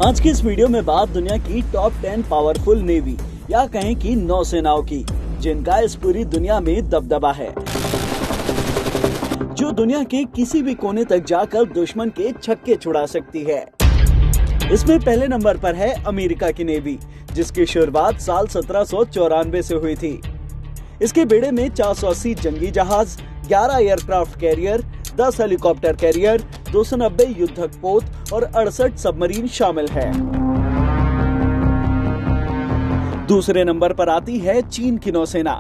आज की इस वीडियो में बात दुनिया की टॉप 10 पावरफुल नेवी या कहें कि नौसेनाओं की, जिनका इस पूरी दुनिया में दबदबा है, जो दुनिया के किसी भी कोने तक जाकर दुश्मन के छक्के छुड़ा सकती है। इसमें पहले नंबर पर है अमेरिका की नेवी, जिसकी शुरुआत साल 1794 से हुई थी। इसके बेड़े में 480 जंगी जहाज, 11 एयरक्राफ्ट कैरियर, 10 हेलीकॉप्टर कैरियर, 290 युद्धक पोत और 68 सबमरीन शामिल है। दूसरे नंबर पर आती है चीन की नौसेना,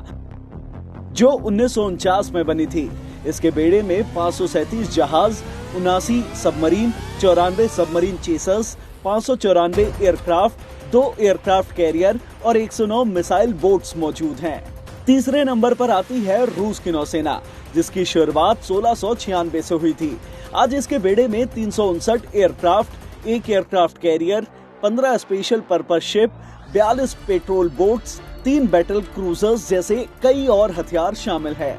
जो 1949 में बनी थी। इसके बेड़े में 537 जहाज, 79 submarine, 94 submarine chasers, 594 aircraft, 2 aircraft carrier और 109 मिसाइल बोट्स मौजूद हैं। तीसरे नंबर पर आती है रूस की नौसेना, जिसकी शुरुआत 1696 से हुई थी। आज इसके बेड़े में 359 aircraft, 1 aircraft carrier, 15 special purpose ship, 42 patrol boats, 3 battle cruisers जैसे कई और हथियार शामिल है।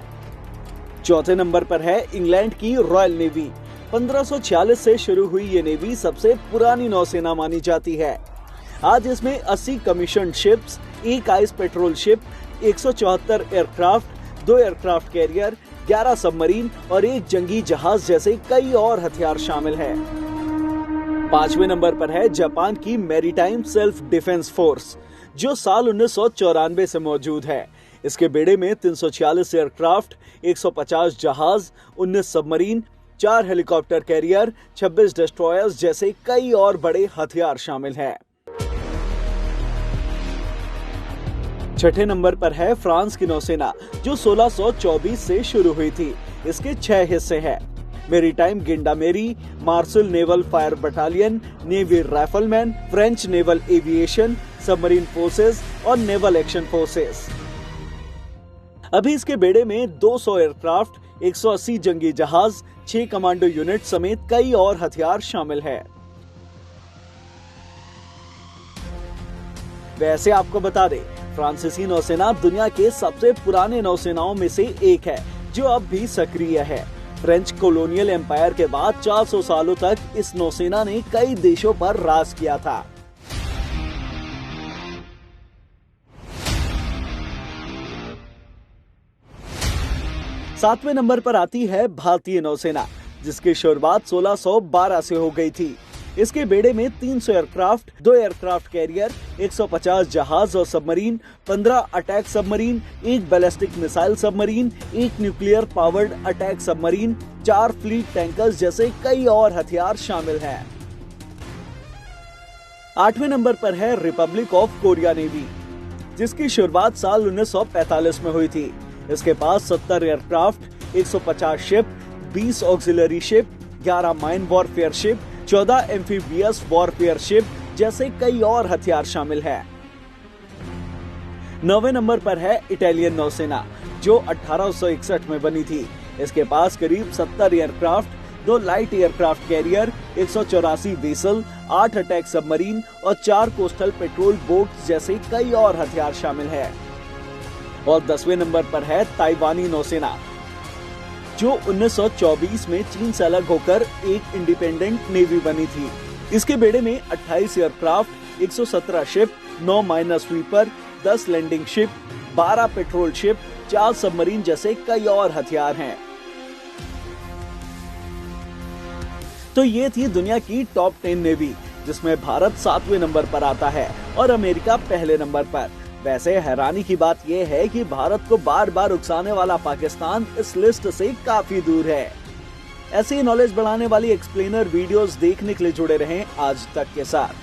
चौथे नंबर पर है इंग्लैंड की रॉयल नेवी। 1546 से शुरू हुई ये नेवी सबसे पुरानी नौसेना मानी जाती है। आज इसमें 80 commission ships, 1 ice petrol ship, 174 aircraft, 2 aircraft career, 11 submarine और 1 जंगी जहाज जैसे कई और हथियार शामिल हैं। पांचवें नंबर पर है जापान की मैरीटाइम सेल्फ डिफेंस फोर्स, जो साल 1994 से मौजूद है। इसके बेड़े में 346 एयरक्राफ्ट, 150 जहाज, 19 सबमरीन, 4 हेलीकॉप्टर कैरियर, 26 डिस्ट्रॉयर्स जैसे कई और बड़े हथियार शामिल हैं। छठे नंबर पर है फ्रांस की नौसेना, जो 1624 से शुरू हुई थी। इसके 6 हिस्से हैं: maritime gendarmerie, Marseille naval fire battalion, navy rifleman, French naval aviation, submarine forces और नेवल एक्शन फोर्सेस। अभी इसके बेड़े में 200 एयरक्राफ्ट, 180 जंगी जहाज, 6 कमांडो यूनिट समेत कई और हथियार शामिल है। वैसे आपको बता दें, फ्रांसीसी नौसेना दुनिया के सबसे पुराने नौसेनाओं में से एक है, जो अब भी सक्रिय है। फ्रेंच कॉलोनियल एम्पायर के बाद 400 सालों तक इस नौसेना ने कई देशों पर राज किया था। सातवें नंबर पर आती है भारतीय नौसेना, जिसकी शुरुआत 1612 से हो गई थी। इसके बेड़े में 300 एयरक्राफ्ट, 2 एयरक्राफ्ट कैरियर, 150 जहाज और submarine, 15 attack submarine, 1 ballistic missile submarine, 1 nuclear powered attack submarine, 4 fleet tankers जैसे कई और हथियार शामिल हैं। आठवें नंबर पर है रिपब्लिक ऑफ कोरिया नेवी, जिसकी शुरुआत साल 1945 में हुई थी। इसके पास 70 aircraft, 150 ship, 20 auxiliary ship, 11 mine warfare ship, 14 amphibious warfare ship जैसे कई और हथियार शामिल है। 9वें नंबर पर है इटालियन नौसेना, जो 1861 में बनी थी। इसके पास करीब 70 aircraft, 2 light aircraft carrier, 184 vessel, 8 attack submarine और 4 कोस्टल पेट्रोल बोट जैसे कई और हथियार शामिल है। और 10वें नंबर पर है ताइवानी नौसेना, जो 1924 में चीन से अलग होकर एक इंडिपेंडेंट नेवी बनी थी। इसके बेड़े में 28 aircraft, 117 ship, 9 minor sweeper, 10 landing ship, 12 patrol ship, 4 submarine जैसे कई और हथियार हैं। तो ये थी दुनिया की टॉप 10 नेवी, जिसमें भारत 7वें नंबर पर आता है और अमेरिका पहले नंबर पर। वैसे हैरानी की बात यह है कि भारत को बार बार उकसाने वाला पाकिस्तान इस लिस्ट से काफी दूर है। ऐसी नॉलेज बढ़ाने वाली एक्सप्लेनर वीडियोस देखने के लिए जुड़े रहें आज तक के साथ।